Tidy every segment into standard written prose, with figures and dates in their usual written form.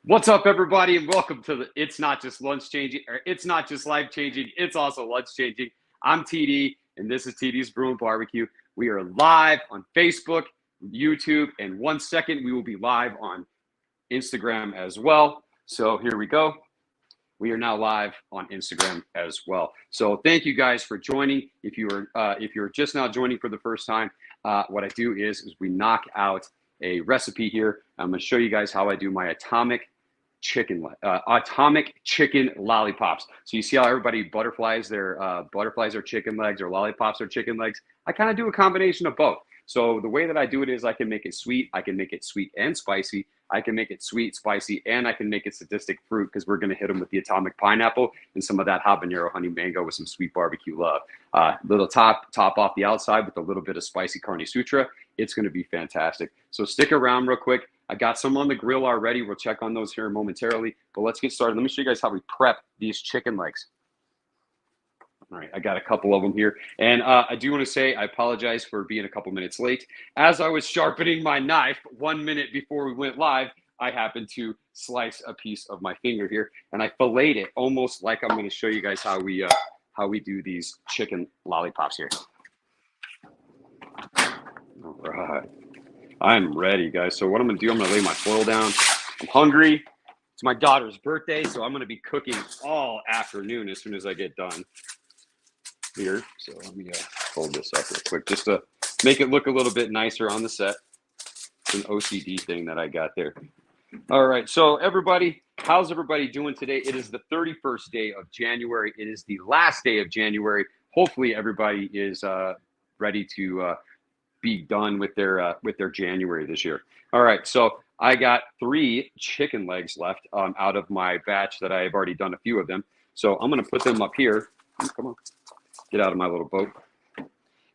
What's up, everybody, and welcome to the It's Not Just Lunch Changing, or It's Not Just Life Changing, It's Also Lunch Changing. I'm TD, and this is TD's Brew and Barbecue. We are live on Facebook, YouTube, and 1 second we will be live on Instagram as well. So here we go. We are now live on Instagram as well. So thank you guys for joining. If you're just now joining for the first time, what I do is we knock out a recipe here. I'm going to show you guys how I do my atomic chicken lollipops. So you see how everybody butterflies their chicken legs, or lollipops are chicken legs. I kind of do a combination of both. So the way that I do it is I can make it sweet. I can make it sweet and spicy. I can make it sweet, spicy, and I can make it sadistic fruit, because we're going to hit them with the atomic pineapple and some of that habanero honey mango with some sweet barbecue love. Little top off the outside with a little bit of spicy carne sutra. It's going to be fantastic. So stick around real quick. I got some on the grill already. We'll check on those here momentarily, but let's get started. Let me show you guys how we prep these chicken legs. All right, I got a couple of them here. And I do want to say I apologize for being a couple minutes late. As I was sharpening my knife 1 minute before we went live, I happened to slice a piece of my finger here, and I filleted it almost like I'm going to show you guys how we do these chicken lollipops here. All right, I'm ready, guys. So what I'm going to do, I'm going to lay my foil down. I'm hungry. It's my daughter's birthday, so I'm going to be cooking all afternoon as soon as I get done here. So let me hold this up real quick just to make it look a little bit nicer on the set. It's an OCD thing that I got there. All right, so everybody, how's everybody doing today? It is the 31st day of January. It is the last day of January. Hopefully everybody is ready to be done with their January this year. All right, so I got 3 chicken legs left out of my batch that I have already done a few of them. So I'm going to put them up here. Come on. Get out of my little boat.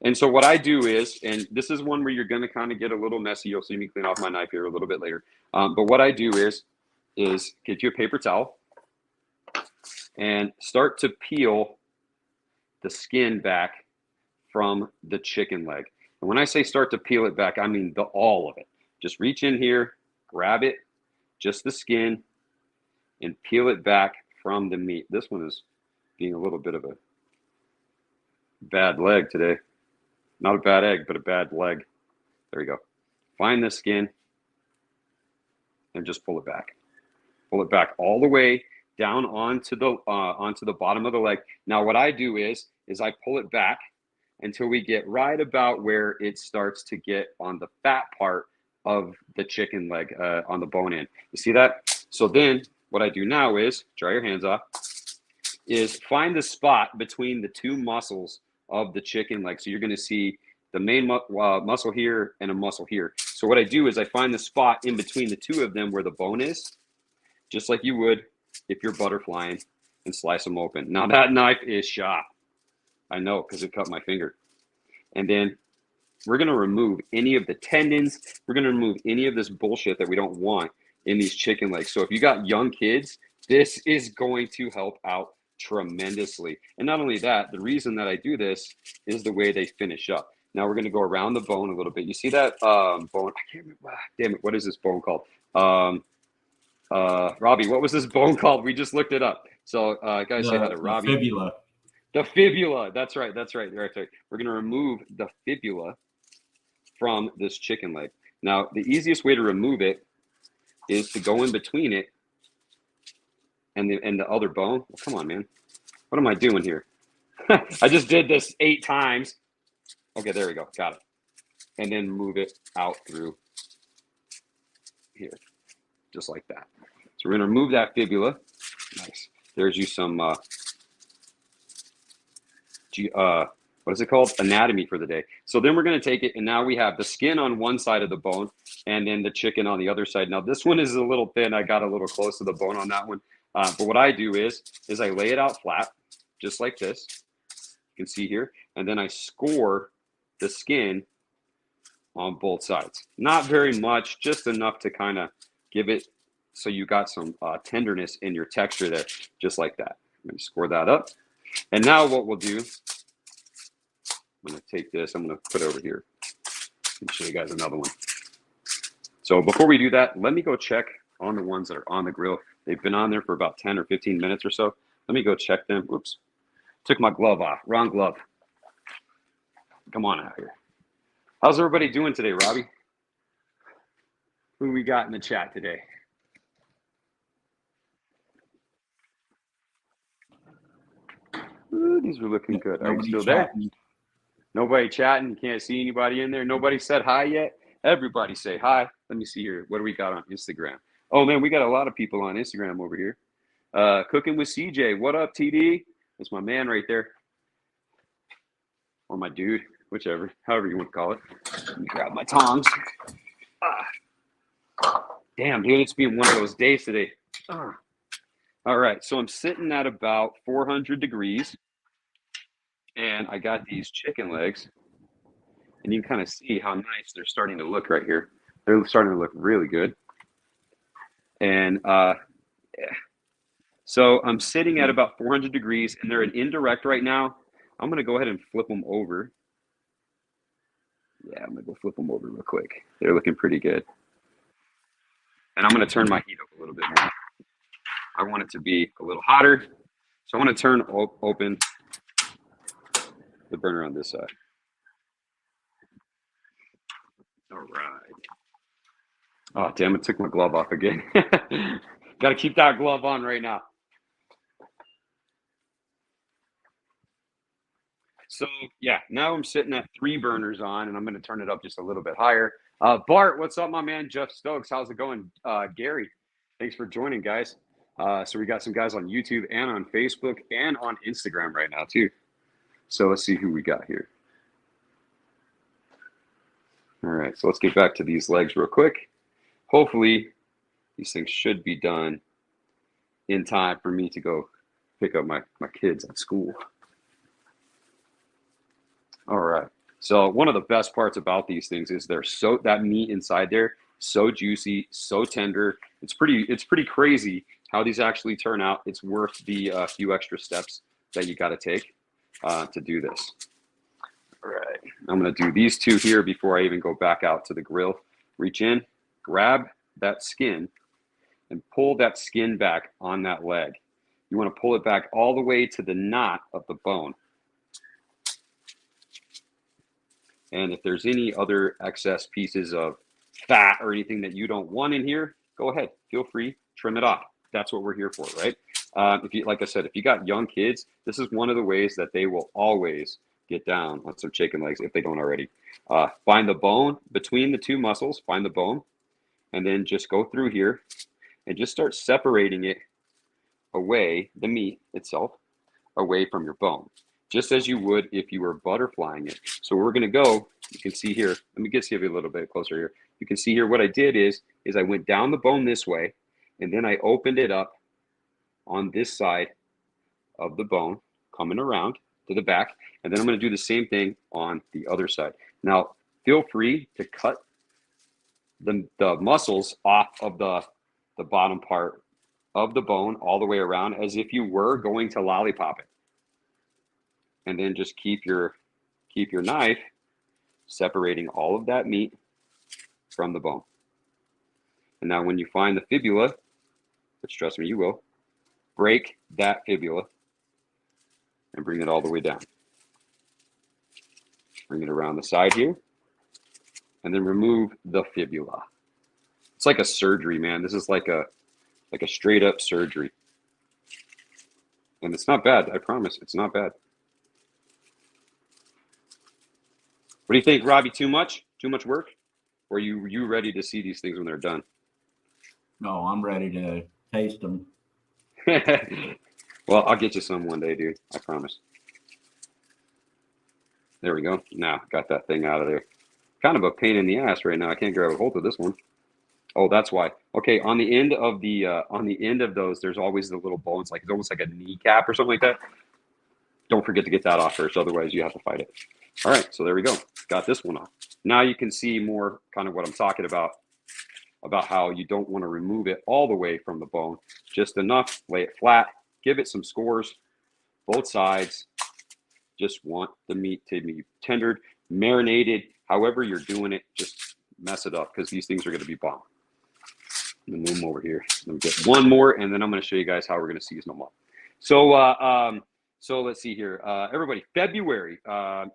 And so what I do is, and this is one where you're going to kind of get a little messy. You'll see me clean off my knife here a little bit later. But what I do is get you a paper towel and start to peel the skin back from the chicken leg. And when I say start to peel it back, I mean all of it. Just reach in here, grab it, just the skin, and peel it back from the meat. This one is being a little bit of a bad leg today. Not a bad egg, but a bad leg. There you go. Find the skin and just pull it back. Pull it back all the way down onto the bottom of the leg. Now what I do is I pull it back until we get right about where it starts to get on the fat part of the chicken leg, on the bone end. You see that? So then what I do now is, dry your hands off, is find the spot between the 2 muscles of the chicken leg. So you're going to see the main muscle here and a muscle here. So what I do is I find the spot in between the 2 of them where the bone is, just like you would if you're butterflying, and slice them open. Now that knife is sharp. I know, because it cut my finger. And then we're going to remove any of the tendons. We're going to remove any of this bullshit that we don't want in these chicken legs. So if you got young kids, this is going to help out tremendously. And not only that, the reason that I do this is the way they finish up. Now we're going to go around the bone a little bit. You see that bone? I can't remember. Damn it. What is this bone called? Robbie, what was this bone called? We just looked it up. So guys, say hi to Robbie. Fibula. The fibula. That's right. Right. We're going to remove the fibula from this chicken leg. Now, the easiest way to remove it is to go in between it and the other bone. Well, come on, man. What am I doing here? I just did this 8 times. Okay, there we go. Got it. And then move it out through here, just like that. So we're going to remove that fibula. Nice. There's you some, what is it called? Anatomy for the day. So then we're going to take it, and now we have the skin on one side of the bone and then the chicken on the other side. Now this one is a little thin. I got a little close to the bone on that one. But what I do is I lay it out flat, just like this. You can see here. And then I score the skin on both sides. Not very much, just enough to kind of give it so you got some tenderness in your texture there, just like that. I'm going to score that up. And now what we'll do, I'm going to take this, I'm going to put it over here. Let me show you guys another one. So before we do that, let me go check on the ones that are on the grill. They've been on there for about 10 or 15 minutes or so. Let me go check them. Oops. Took my glove off. Wrong glove. Come on out here. How's everybody doing today, Robbie? Who we got in the chat today? Ooh, these are looking good. Are you still there? Nobody chatting. You can't see anybody in there. Nobody said hi yet. Everybody say hi. Let me see here. What do we got on Instagram? Oh, man, we got a lot of people on Instagram over here. Cooking with CJ. What up, TD? That's my man right there. Or my dude, whichever, however you want to call it. Let me grab my tongs. Damn, dude, it's been one of those days today. All right, so I'm sitting at about 400 degrees, and I got these chicken legs, and you can kind of see how nice they're starting to look right here. They're starting to look really good. And yeah. So I'm sitting at about 400 degrees, and they're an indirect right now. I'm going to go ahead and flip them over. Yeah, I'm going to go flip them over real quick. They're looking pretty good. And I'm going to turn my heat up a little bit more. I want it to be a little hotter. So I want to turn open the burner on this side. All right. Oh, damn, it took my glove off again. Got to keep that glove on right now. So, yeah, now I'm sitting at 3 burners on, and I'm going to turn it up just a little bit higher. Bart, what's up, my man? Jeff Stokes, how's it going? Gary, thanks for joining, guys. So we got some guys on YouTube and on Facebook and on Instagram right now, too. So let's see who we got here. All right, so let's get back to these legs real quick. Hopefully, these things should be done in time for me to go pick up my kids at school. All right. So one of the best parts about these things is that meat inside there, so juicy, so tender. It's pretty crazy how these actually turn out. It's worth the few extra steps that you got to take to do this. All right. I'm going to do these 2 here before I even go back out to the grill. Reach in, grab that skin, and pull that skin back on that leg. You want to pull it back all the way to the knot of the bone. And if there's any other excess pieces of fat or anything that you don't want in here, go ahead. Feel free, trim it off. That's what we're here for, right? Like I said, if you got young kids, this is one of the ways that they will always get down on some chicken legs if they don't already. Find the bone between the 2 muscles, find the bone, and then just go through here and just start separating it away, the meat itself, away from your bone, just as you would if you were butterflying it. So we're going to go, you can see here, let me get you a little bit closer here. You can see here what I did is I went down the bone this way, and then I opened it up on this side of the bone, coming around to the back, and then I'm going to do the same thing on the other side. Now, feel free to cut the muscles off of the bottom part of the bone all the way around as if you were going to lollipop it. And then just keep your knife separating all of that meat from the bone. And now when you find the fibula, which trust me, you will, break that fibula and bring it all the way down. Bring it around the side here, and then remove the fibula. It's like a surgery, man. This is like a straight up surgery. And it's not bad, I promise. It's not bad. What do you think, Robbie? Too much? Too much work? Or are you ready to see these things when they're done? No, I'm ready to taste them. Well, I'll get you some one day, dude. I promise. There we go. Now, got that thing out of there. Kind of a pain in the ass right now. I can't grab a hold of this one. Oh, that's why. Okay, on the end of those, there's always the little bones, like it's almost like a kneecap or something like that. Don't forget to get that off first, otherwise you have to fight it. All right, so there we go. Got this one off. Now you can see more kind of what I'm talking about how you don't want to remove it all the way from the bone. Just enough, lay it flat, give it some scores, both sides. Just want the meat to be tendered, marinated, however you're doing it, just mess it up because these things are going to be bomb. I'm gonna move them over here. Let me get one more, and then I'm gonna show you guys how we're gonna season them up. So, so let's see here. Everybody, February.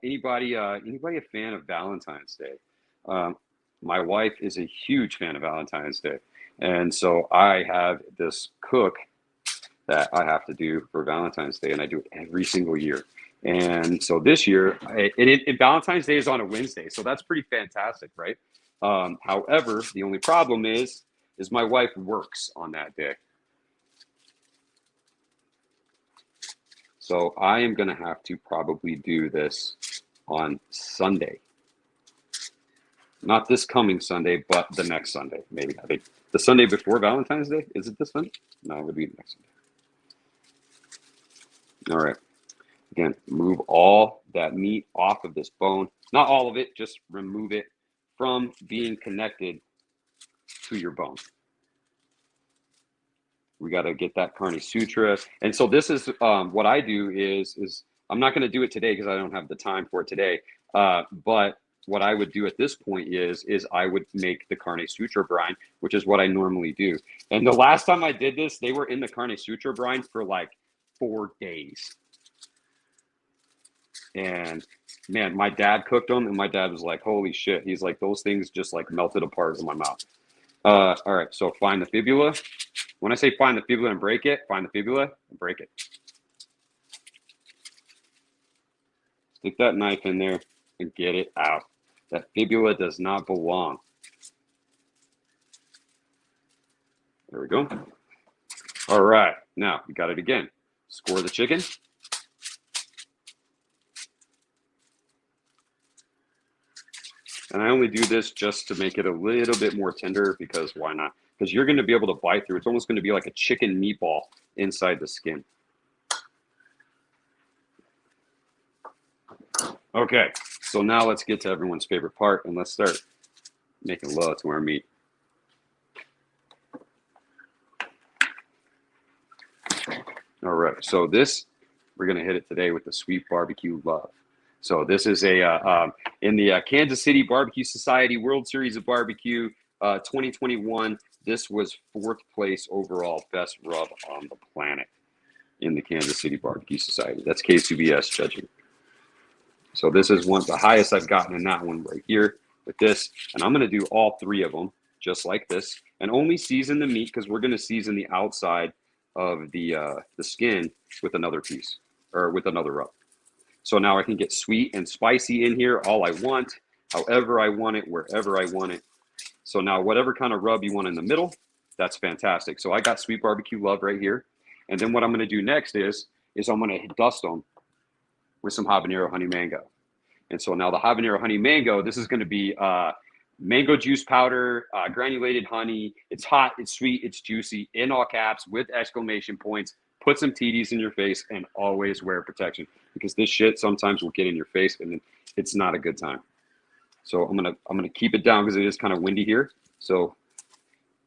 Anybody a fan of Valentine's Day? My wife is a huge fan of Valentine's Day, and so I have this cook that I have to do for Valentine's Day, and I do it every single year. And so this year, Valentine's Day is on a Wednesday, so that's pretty fantastic, right? However, the only problem is my wife works on that day. So I am going to have to probably do this on Sunday. Not this coming Sunday, but the next Sunday, maybe. I think the Sunday before Valentine's Day. Is it this Sunday? No, it would be next Sunday. All right. Again, move all that meat off of this bone. Not all of it, just remove it from being connected to your bone. We got to get that Carne Sutra. And so this is what I do is I'm not going to do it today because I don't have the time for it today. But what I would do at this point is I would make the Carne Sutra brine, which is what I normally do. And the last time I did this, they were in the Carne Sutra brine for like 4 days. And man, my dad cooked them, and my dad was like, holy shit. He's like, those things just like melted apart in my mouth. All right, so find the fibula. When I say find the fibula and break it, find the fibula and break it. Stick that knife in there and get it out. That fibula does not belong. There we go. All right, now we got it again. Score the chicken. And I only do this just to make it a little bit more tender, because why not? Because you're going to be able to bite through. It's almost going to be like a chicken meatball inside the skin. Okay, so now let's get to everyone's favorite part, and let's start making love to our meat. All right, so this, we're going to hit it today with the Sweet BBQ Love. So this is a in the Kansas City Barbecue Society World Series of Barbecue 2021. This was 4th place overall best rub on the planet in the Kansas City Barbecue Society. That's KCBS judging. So this is the highest I've gotten in that one right here with this. And I'm going to do all 3 of them just like this, and only season the meat, because we're going to season the outside of the skin with another piece, or with another rub. So now I can get sweet and spicy in here all I want, however I want it, wherever I want it. So now whatever kind of rub you want in the middle, that's fantastic. So I got Sweet BBQ Love right here. And then what I'm going to do next is I'm going to dust them with some habanero honey mango. And so now the habanero honey mango, this is going to be mango juice powder, granulated honey. It's hot, it's sweet, it's juicy, in all caps with exclamation points. Put some TDs in your face, and always wear protection, because this shit sometimes will get in your face and then it's not a good time. So I'm gonna keep it down because it is kind of windy here. So,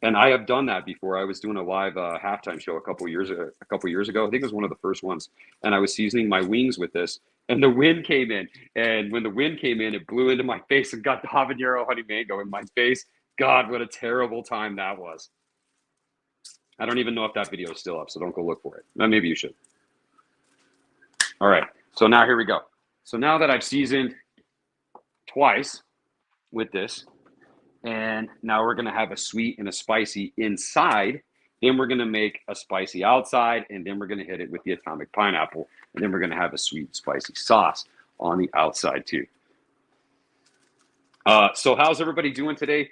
and I have done that before. I was doing a live halftime show a couple years ago. I think it was one of the first ones, and I was seasoning my wings with this, and the wind came in. And when the wind came in, it blew into my face and got the habanero honey mango in my face. God, what a terrible time that was. I don't even know if that video is still up, so don't go look for it. Maybe you should. All right, so now here we go. So now that I've seasoned twice with this, and now we're gonna have a sweet and a spicy inside, then we're gonna make a spicy outside, and then we're gonna hit it with the atomic pineapple, and then we're gonna have a sweet spicy sauce on the outside too. So how's everybody doing today?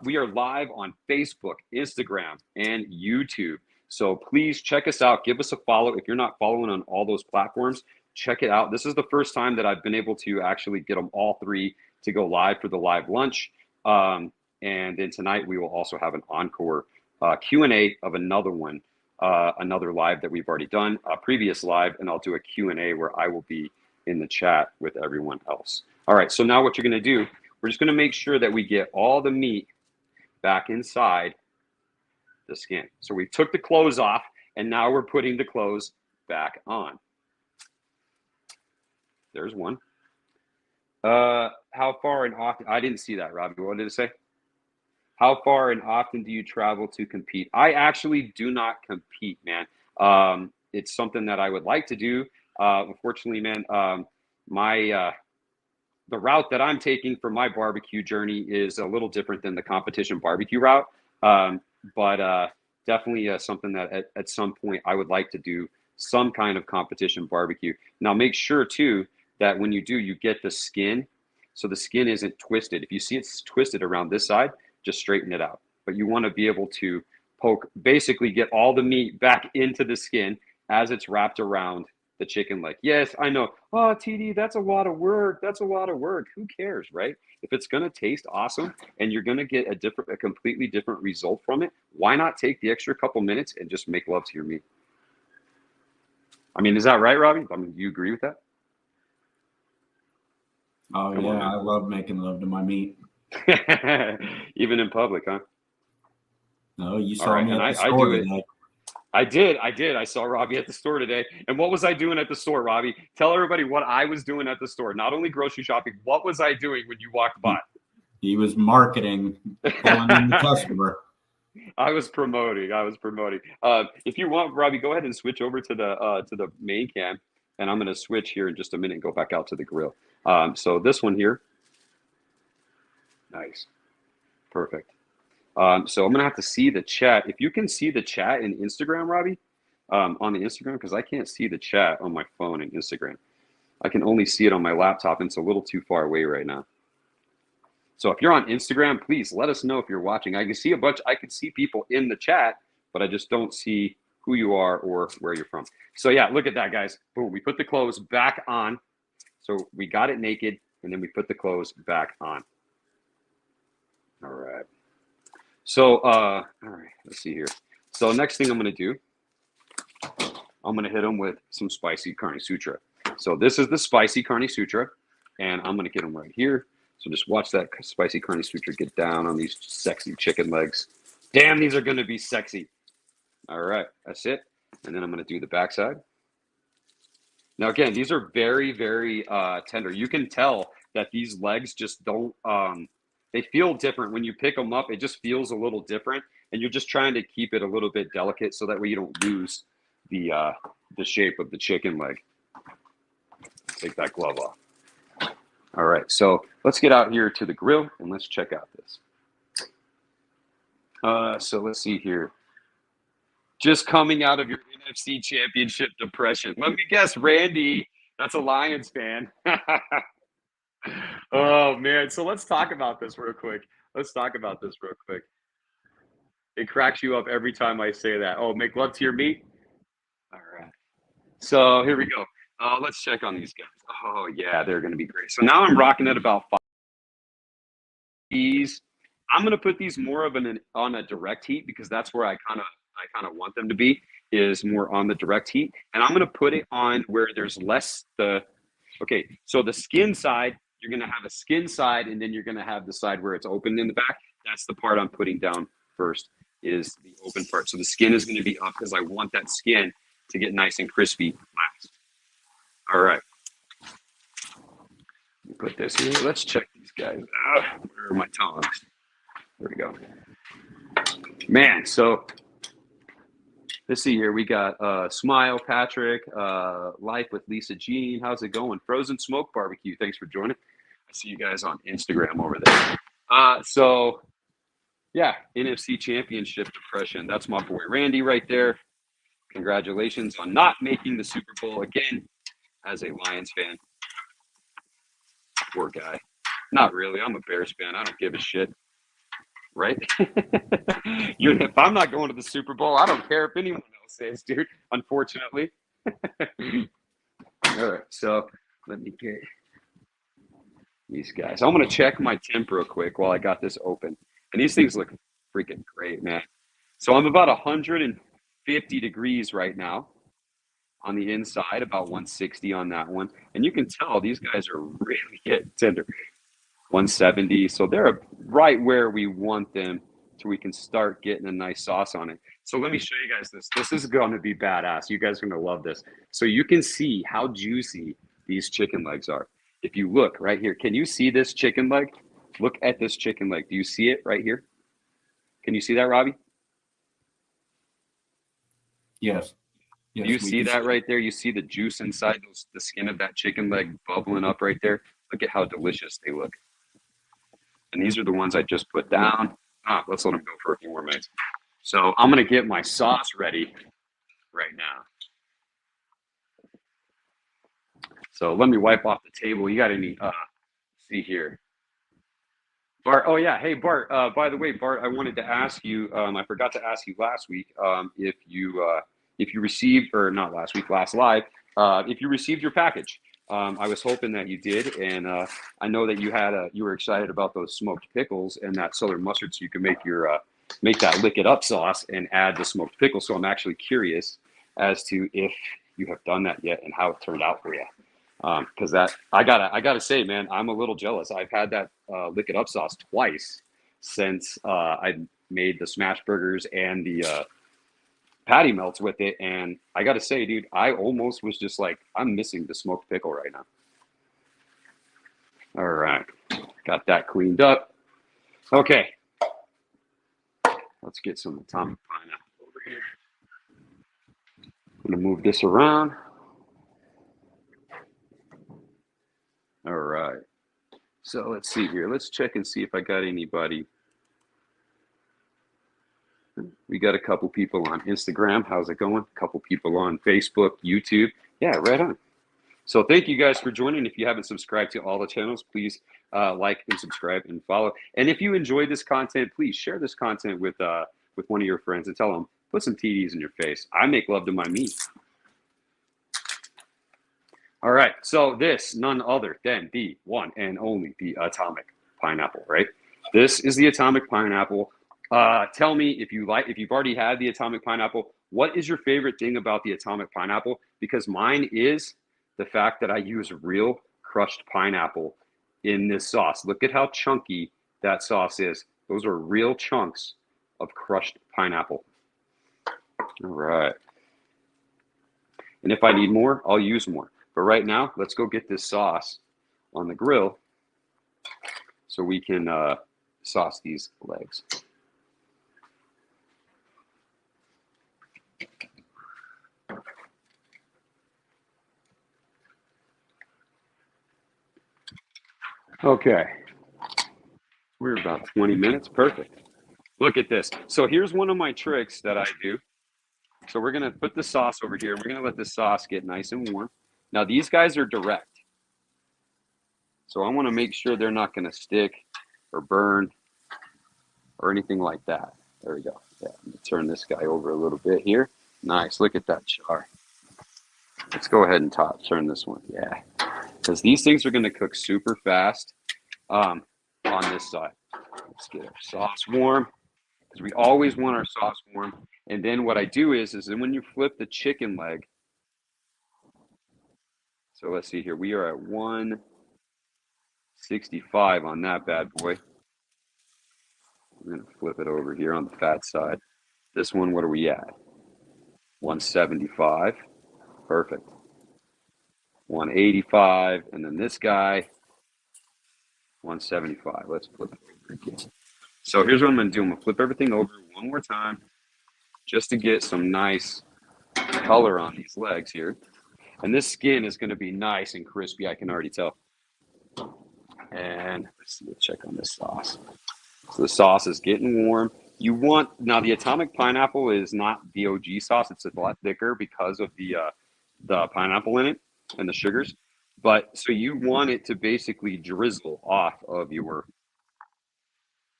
We are live on Facebook, Instagram, and YouTube. So please check us out. Give us a follow. If you're not following on all those platforms, check it out. This is the first time that I've been able to actually get them all 3 to go live for the live lunch. And then tonight we will also have an encore Q&A of another one, another live that we've already done, a previous live, and I'll do a Q&A where I will be in the chat with everyone else. All right, so now what you're gonna do, we're just going to make sure that we get all the meat back inside the skin. So we took the clothes off, and now we're putting the clothes back on. There's one. How far and often? I didn't see that, Robbie. What did it say? How far and often do you travel to compete? I actually do not compete, man. It's something that I would like to do. Unfortunately, man, my the route that I'm taking for my barbecue journey is a little different than the competition barbecue route. But definitely something that at some point I would like to do some kind of competition barbecue. Now, make sure too that when you do, you get the skin so the skin isn't twisted. If you see it's twisted around this side, just straighten it out. But you want to be able to poke, basically get all the meat back into the skin as it's wrapped around the chicken leg. Yes, I know. Oh, TD, that's a lot of work. That's a lot of work. Who cares, right? If it's going to taste awesome and you're going to get a completely different result from it, why not take the extra couple minutes and just make love to your meat? I mean, is that right, Robbie? I mean, do you agree with that? Oh, Come yeah. on, I love making love to my meat. even in public, huh? No, you All saw right, me and at the I store do it. today. I did. I saw Robbie at the store today. And what was I doing at the store, Robbie? Tell everybody what I was doing at the store. Not only grocery shopping, what was I doing when you walked by? He was marketing, pulling in the customer. I was promoting. If you want, Robbie, go ahead and switch over to the main cam, and I'm going to switch here in just a minute and go back out to the grill. So this one here, nice, perfect. So I'm going to have to see the chat. If you can see the chat in Instagram, Robbie, on the Instagram, because I can't see the chat on my phone and Instagram. I can only see it on my laptop, and it's a little too far away right now. So if you're on Instagram, please let us know if you're watching. I can see people in the chat, but I just don't see who you are or where you're from. So yeah, look at that, guys. Boom, we put the clothes back on. So we got it naked, and then we put the clothes back on. All right. So, all right, let's see here. So next thing I'm going to do, I'm going to hit them with some Spicy Carne Sutra. So this is the Spicy Carne Sutra, and I'm going to get them right here. So just watch that Spicy Carne Sutra get down on these sexy chicken legs. Damn, these are going to be sexy. All right, that's it. And then I'm going to do the backside. Now, again, these are very, very tender. You can tell that these legs just don't, they feel different. When you pick them up, it just feels a little different. And you're just trying to keep it a little bit delicate so that way you don't lose the shape of the chicken leg. Take that glove off. All right, so let's get out here to the grill and let's check out this. So let's see here. Just coming out of your NFC Championship depression. Let me guess, Randy. That's a Lions fan. Oh, man. So let's talk about this real quick. It cracks you up every time I say that. Oh, make love to your meat? All right. So here we go. Let's check on these guys. Oh, yeah, they're going to be great. So now I'm rocking at about 5. These, I'm going to put these more of on a direct heat because that's where I kind of want them to be, is more on the direct heat. And I'm going to put it on where there's less okay, so the skin side, you're going to have a skin side, and then you're going to have the side where it's open in the back. That's the part I'm putting down first, is the open part. So the skin is going to be up because I want that skin to get nice and crispy last. All right. Put this here. Let's check these guys. Where are my tongs? There we go. Man, so let's see here. We got Smile, Patrick, Life with Lisa Jean. How's it going? Frozen Smoke Barbecue. Thanks for joining. I see you guys on Instagram over there. So, yeah, NFC Championship depression. That's my boy Randy right there. Congratulations on not making the Super Bowl again as a Lions fan. Poor guy. Not really. I'm a Bears fan. I don't give a shit. Right? If I'm not going to the Super Bowl, I don't care if anyone else is, dude. Unfortunately. All right. So let me get these guys. I'm going to check my temp real quick while I got this open. And these things look freaking great, man. So I'm about 150 degrees right now on the inside, about 160 on that one. And you can tell these guys are really getting tender. 170. So they're right where we want them so we can start getting a nice sauce on it. So let me show you guys this. This is going to be badass. You guys are going to love this. So you can see how juicy these chicken legs are. If you look right here, can you see this chicken leg? Look at this chicken leg. Do you see it right here? Can you see that, Robbie? Yes. Do you see that right there? You see the juice inside the skin of that chicken leg bubbling up right there? Look at how delicious they look. And these are the ones I just put down. Let's let them go for a few more minutes. So I'm going to get my sauce ready right now. So let me wipe off the table. You got any, see here. Bart, oh yeah. Hey, Bart, by the way, Bart, I wanted to ask you, I forgot to ask you last week, if you received, or not last week, last live, if you received your package. I was hoping that you did, and I know that you were excited about those smoked pickles and that southern mustard, so you can make your make that lick it up sauce and add the smoked pickles. So I'm actually curious as to if you have done that yet and how it turned out for you. Because I gotta say, man, I'm a little jealous. I've had that lick it up sauce twice since I made the smash burgers and the patty melts with it, and I gotta say, dude, I almost was just like, I'm missing the smoked pickle right now. All right, got that cleaned up. Okay, let's get some atomic pineapple over here. I'm gonna move this around. All right, so let's see here. Let's check and see if I got anybody. We got a couple people on Instagram. How's it going? A couple people on Facebook, YouTube. Yeah, right on. So thank you guys for joining. If you haven't subscribed to all the channels, please like and subscribe and follow. And if you enjoyed this content, please share this content with one of your friends and tell them, put some TDs in your face. I make love to my meat. All right, so this, none other than the one and only, the atomic pineapple, right? This is the atomic pineapple. Tell me if you've already had the atomic pineapple, what is your favorite thing about the atomic pineapple? Because mine is the fact that I use real crushed pineapple in this sauce. Look at how chunky that sauce is. Those are real chunks of crushed pineapple. All right. And if I need more, I'll use more. But right now, let's go get this sauce on the grill so we can sauce these legs. Okay, we're about 20 minutes. Perfect. Look at this. So here's one of my tricks that I do. So we're going to put the sauce over here. We're going to let the sauce get nice and warm. Now, these guys are direct. So I want to make sure they're not going to stick or burn or anything like that. There we go. Yeah, turn this guy over a little bit here. Nice. Look at that char. Let's go ahead and turn this one. Yeah. Because these things are going to cook super fast on this side. Let's get our sauce warm, because we always want our sauce warm. And then what I do is then when you flip the chicken leg, so let's see here, we are at 165 on that bad boy. I'm going to flip it over here on the fat side. This one, what are we at? 175. Perfect. 185, and then this guy, 175. Let's flip it over again. So here's what I'm going to do. I'm going to flip everything over one more time just to get some nice color on these legs here. And this skin is going to be nice and crispy, I can already tell. And let's check on this sauce. So the sauce is getting warm. Now the atomic pineapple is not the OG sauce. It's a lot thicker because of the pineapple in it and the sugars. But so you want it to basically drizzle off of your,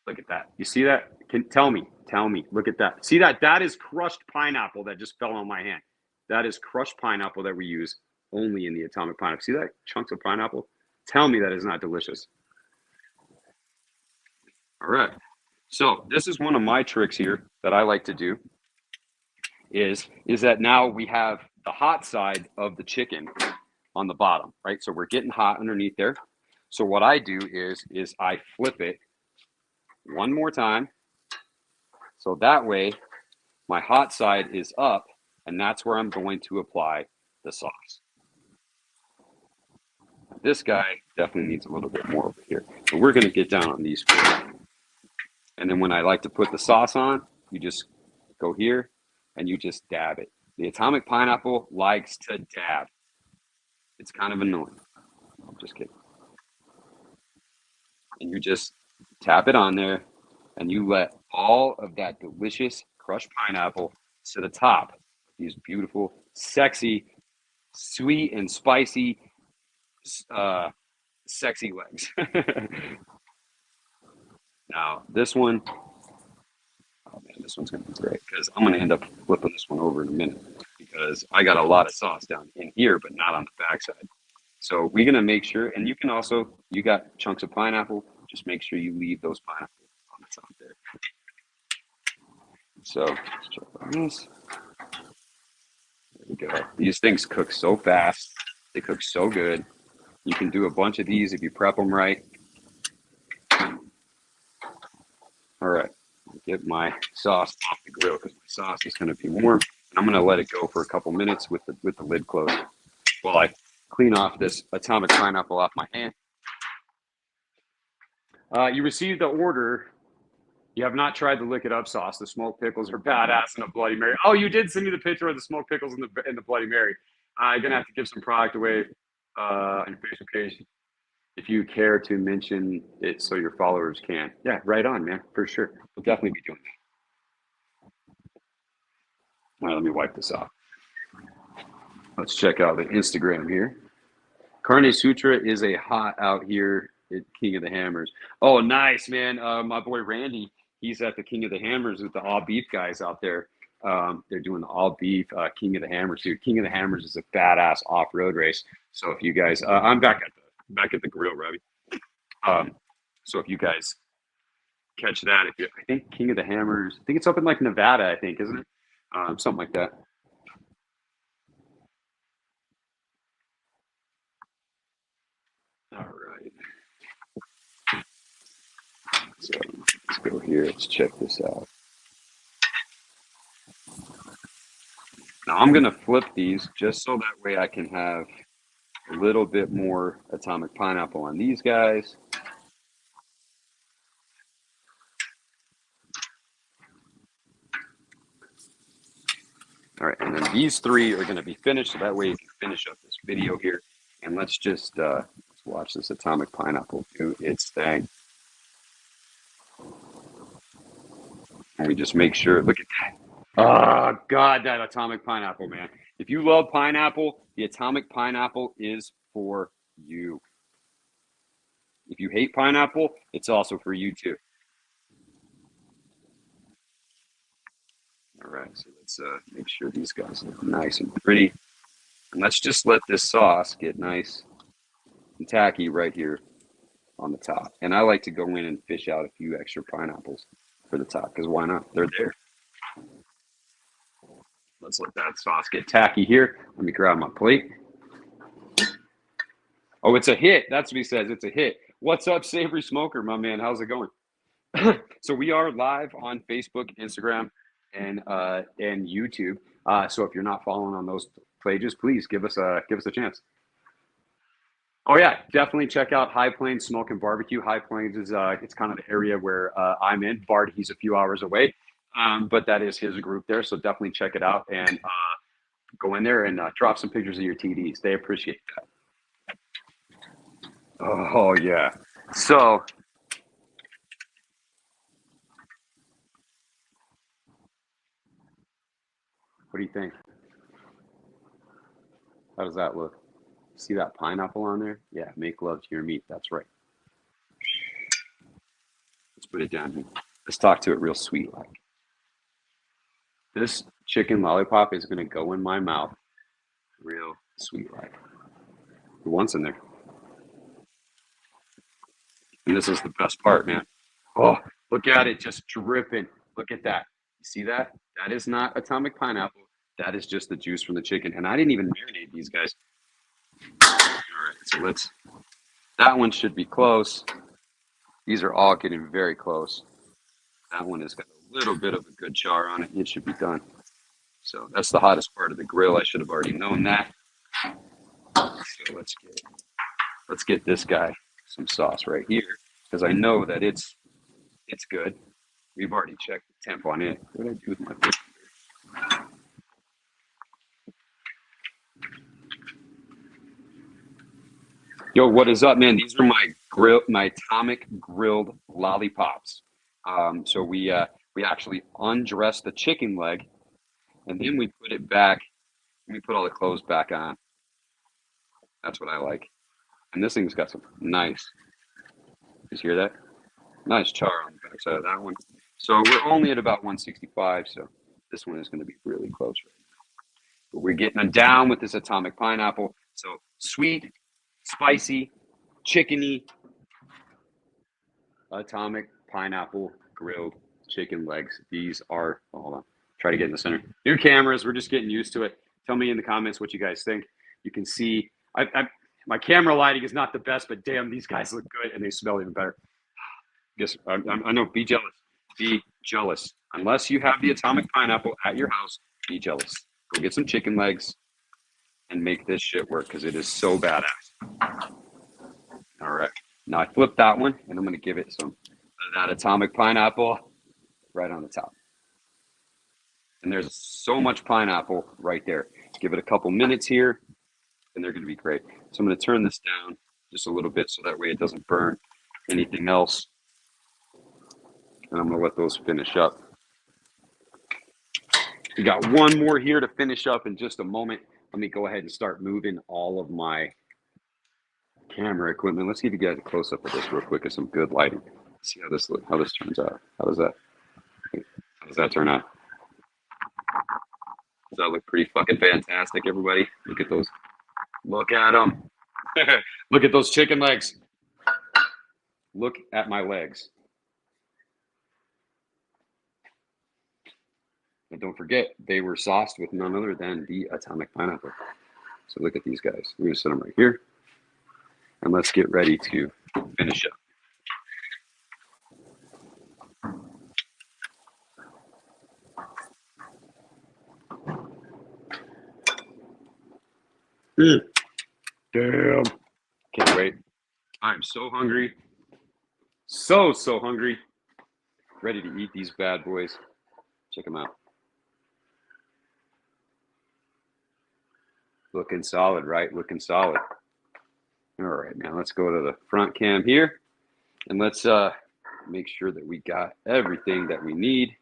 look at that. You see that? Tell me, look at that. See that? That is crushed pineapple that just fell on my hand. That is crushed pineapple that we use only in the atomic pineapple. See that? Chunks of pineapple? Tell me that is not delicious. All right. So this is one of my tricks here that I like to do is that now we have the hot side of the chicken on the bottom, right? So we're getting hot underneath there. So what I do is I flip it one more time. So that way my hot side is up, and that's where I'm going to apply the sauce. This guy definitely needs a little bit more over here. But we're going to get down on these. And then when I like to put the sauce on, you just go here and you just dab it. The atomic pineapple likes to dab. It's kind of annoying. I'm just kidding. And you just tap it on there and you let all of that delicious crushed pineapple to the top. These beautiful, sexy, sweet and spicy, sexy legs. Now, this one, oh man, this one's going to be great because I'm going to end up flipping this one over in a minute because I got a lot of sauce down in here, but not on the backside. So we're going to make sure, and you can also, you got chunks of pineapple, just make sure you leave those pineapple on the top there. So let's check on this. There we go. These things cook so fast. They cook so good. You can do a bunch of these if you prep them right. All right, get my sauce off the grill because my sauce is going to be warm. I'm going to let it go for a couple minutes with the lid closed while I clean off this atomic pineapple off my hand. You received the order. You have not tried the Lick It Up sauce. The smoked pickles are badass in a Bloody Mary. Oh, you did send me the picture of the smoked pickles in the Bloody Mary. I'm gonna have to give some product away on your Facebook page if you care to mention it so your followers can. Yeah, right on, man, for sure. We'll definitely be doing that. All right, let me wipe this off. Let's check out the Instagram here. Carne Sutra is a hot out here at King of the Hammers. Oh, nice, man. My boy Randy, he's at the King of the Hammers with the all beef guys out there. They're doing the all beef King of the Hammers. Dude, King of the Hammers is a badass off road race. So if you guys, I'm back at the grill, Robbie. So if you guys catch that, I think King of the Hammers, I think it's up in like Nevada, I think, isn't it? Something like that. All right. So let's go here. Let's check this out. Now I'm going to flip these just so that way I can have a little bit more atomic pineapple on these guys. All right, and then these three are going to be finished, so that way you can finish up this video here. And let's just let's watch this atomic pineapple do its thing. And we just make sure, look at that. Oh, God, that atomic pineapple, man. If you love pineapple, the atomic pineapple is for you. If you hate pineapple, it's also for you too. All right, so let's make sure these guys look nice and pretty. And let's just let this sauce get nice and tacky right here on the top. And I like to go in and fish out a few extra pineapples for the top because why not? They're there. Let's let that sauce get tacky here. Let me grab my plate. Oh, it's a hit. That's what he says. It's a hit. What's up, Savory Smoker, my man? How's it going? So we are live on Facebook, Instagram, and YouTube. So if you're not following on those pages, please give us a chance. Oh yeah, definitely check out High Plains Smoke and Barbecue. High Plains is it's kind of the area where I'm in. Bard, he's a few hours away, but that is his group there. So definitely check it out and go in there and drop some pictures of your TDs. They appreciate that. Oh yeah. So what do you think? How does that look? See that pineapple on there? Yeah, make love to your meat. That's right. Let's put it down here. Let's talk to it real sweet like. This chicken lollipop is going to go in my mouth real sweet like. The one's in there. And this is the best part, man. Oh, look at it just dripping. Look at that. You see that? That is not atomic pineapple. That is just the juice from the chicken. And I didn't even marinate these guys. All right, so that one should be close. These are all getting very close. That one has got a little bit of a good char on it. It should be done. So that's the hottest part of the grill. I should have already known that. So let's get this guy some sauce right here because I know that it's good. We've already checked the temp on it. What did I do with my finger? Yo, what is up, man? These are my atomic grilled lollipops. So we actually undress the chicken leg, and then we put it back. We put all the clothes back on. That's what I like. And this thing's got some nice. Just hear that? Nice char on the backside of that one. So we're only at about 165. So this one is going to be really close right now. But we're getting it down with this atomic pineapple. So sweet, spicy, chickeny, atomic pineapple grilled chicken legs. These are, hold on, try to get in the center. New cameras, we're just getting used to it. Tell me in the comments what you guys think. You can see, my camera lighting is not the best, but damn, these guys look good and they smell even better. Guess I know, be jealous. Be jealous. Unless you have the atomic pineapple at your house, be jealous. Go get some chicken legs and make this shit work because it is so badass. All right. Now I flipped that one and I'm going to give it some of that atomic pineapple right on the top. And there's so much pineapple right there. Give it a couple minutes here and they're going to be great. So I'm going to turn this down just a little bit so that way it doesn't burn anything else. And I'm going to let those finish up. We got one more here to finish up in just a moment. Let me go ahead and start moving all of my camera equipment. Let's see if you get a close up of this real quick. With some good lighting. Let's see how this turns out. How does that turn out? Does that look pretty fucking fantastic, everybody? Look at those. Look at them. Look at those chicken legs. Look at my legs. And don't forget, they were sauced with none other than the atomic pineapple. So look at these guys. We're going to set them right here. And let's get ready to finish up. Damn. Can't wait. I'm so hungry. So hungry. Ready to eat these bad boys. Check them out. Looking solid, right? Looking solid. All right, now let's go to the front cam here. And let's make sure that we got everything that we need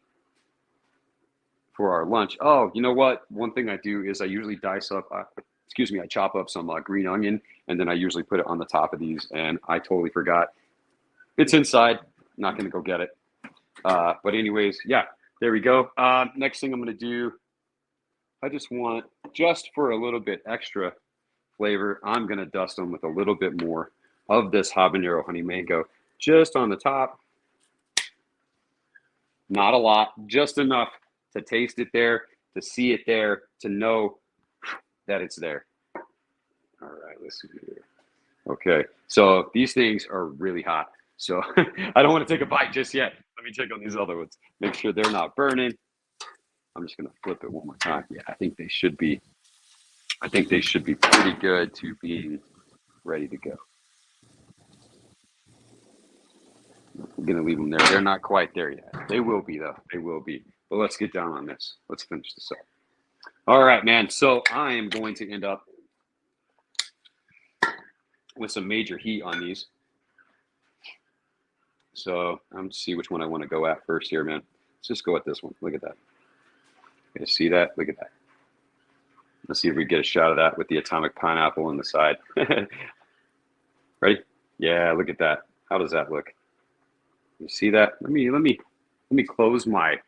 for our lunch. Oh, you know what? One thing I do is I usually I chop up some green onion, and then I usually put it on the top of these, and I totally forgot. It's inside. Not going to go get it. But anyways, yeah, there we go. Next thing I'm going to do, I just want, just for a little bit extra flavor, I'm going to dust them with a little bit more of this habanero honey mango just on the top. Not a lot, just enough to taste it there, to see it there, to know that it's there. All right, let's see here. Okay, so these things are really hot. So I don't want to take a bite just yet. Let me check on these other ones. Make sure they're not burning. I'm just going to flip it one more time. Yeah, I think they should be pretty good to being ready to go. I'm going to leave them there. They're not quite there yet. They will be, though. They will be. But let's get down on this. Let's finish this up. All right, man. So I am going to end up with some major heat on these. So I'm to see which one I want to go at first here, man. Let's just go at this one. Look at that. You guys see that? Look at that. Let's see if we get a shot of that with the atomic pineapple on the side. Ready? Yeah, look at that. How does that look? You see that? Let me close my.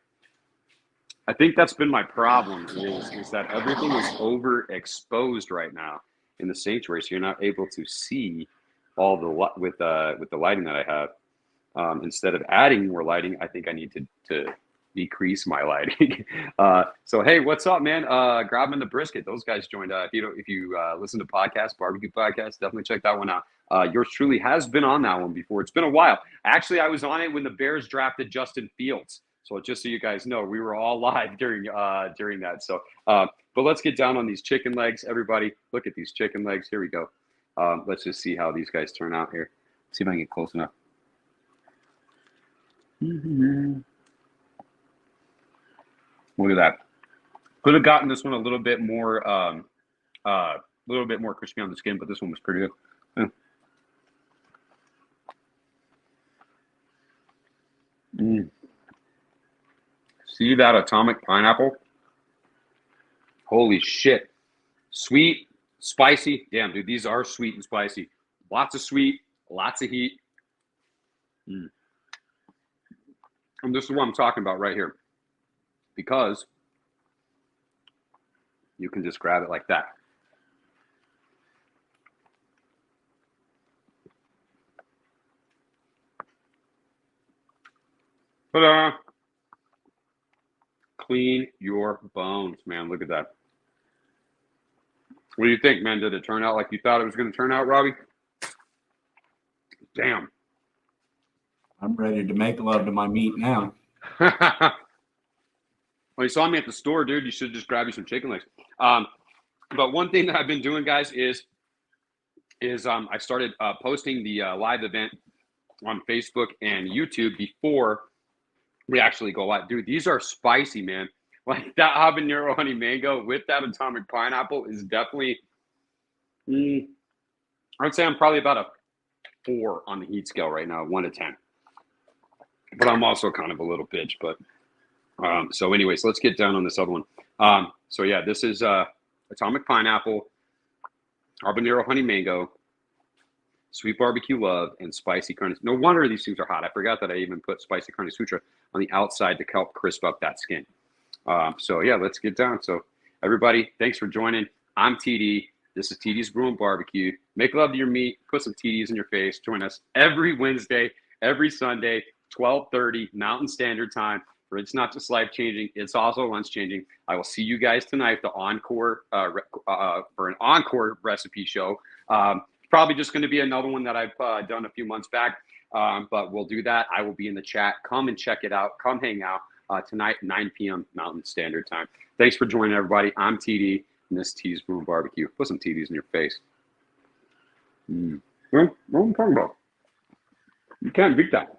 I think that's been my problem is that everything is overexposed right now in the sanctuary, so you're not able to see all the with the lighting that I have. Instead of adding more lighting, I think I need to decrease my lighting. So hey, what's up, man? Grabbing the brisket. Those guys joined. If you listen to podcasts, barbecue podcasts, definitely check that one out. Yours truly has been on that one before. It's been a while. Actually, I was on it when the Bears drafted Justin Fields. So just so you guys know, we were all live during that. So, but let's get down on these chicken legs. Everybody, look at these chicken legs. Here we go. Let's just see how these guys turn out here. See if I can get close enough. Look at that. Could have gotten this one a little bit more crispy on the skin, but this one was pretty good. Yeah. See that atomic pineapple? Holy shit. Sweet, spicy. Damn, dude, these are sweet and spicy. Lots of sweet, lots of heat. And this is what I'm talking about right here. Because you can just grab it like that. Ta-da! Clean your bones, man. Look at that. What do you think, man? Did it turn out like you thought it was going to turn out, Robbie? Damn. I'm ready to make love to my meat now. Well, you saw me at the store, dude. You should just grab you some chicken legs. But one thing that I've been doing, guys, is I started posting the live event on Facebook and YouTube before we actually go live. Dude, these are spicy, man. Like that habanero honey mango with that atomic pineapple is definitely, I'd say I'm probably about a 4 on the heat scale right now, 1 to 10. But I'm also kind of a little bitch. But so anyways, let's get down on this other one. So yeah, this is atomic pineapple, habanero honey mango, sweet barbecue love, and spicy carne. No wonder these things are hot. I forgot that I even put spicy carne sutra on the outside to help crisp up that skin. So yeah, let's get down. So everybody, thanks for joining. I'm TD. This is TD's Brew and Barbecue. Make love to your meat. Put some TDs in your face. Join us every Wednesday, every Sunday, 12:30 Mountain Standard Time. For it's not just life changing, it's also lunch changing. I will see you guys tonight, the encore for an encore recipe show. Probably just going to be another one that I've done a few months back, but we'll do that. I will be in the chat. Come and check it out. Come hang out tonight, 9 p.m. Mountain Standard Time. Thanks for joining, everybody. I'm TD, and this is TD's Brew and Barbecue. Put some TDs in your face. What am I talking about? You can't beat that.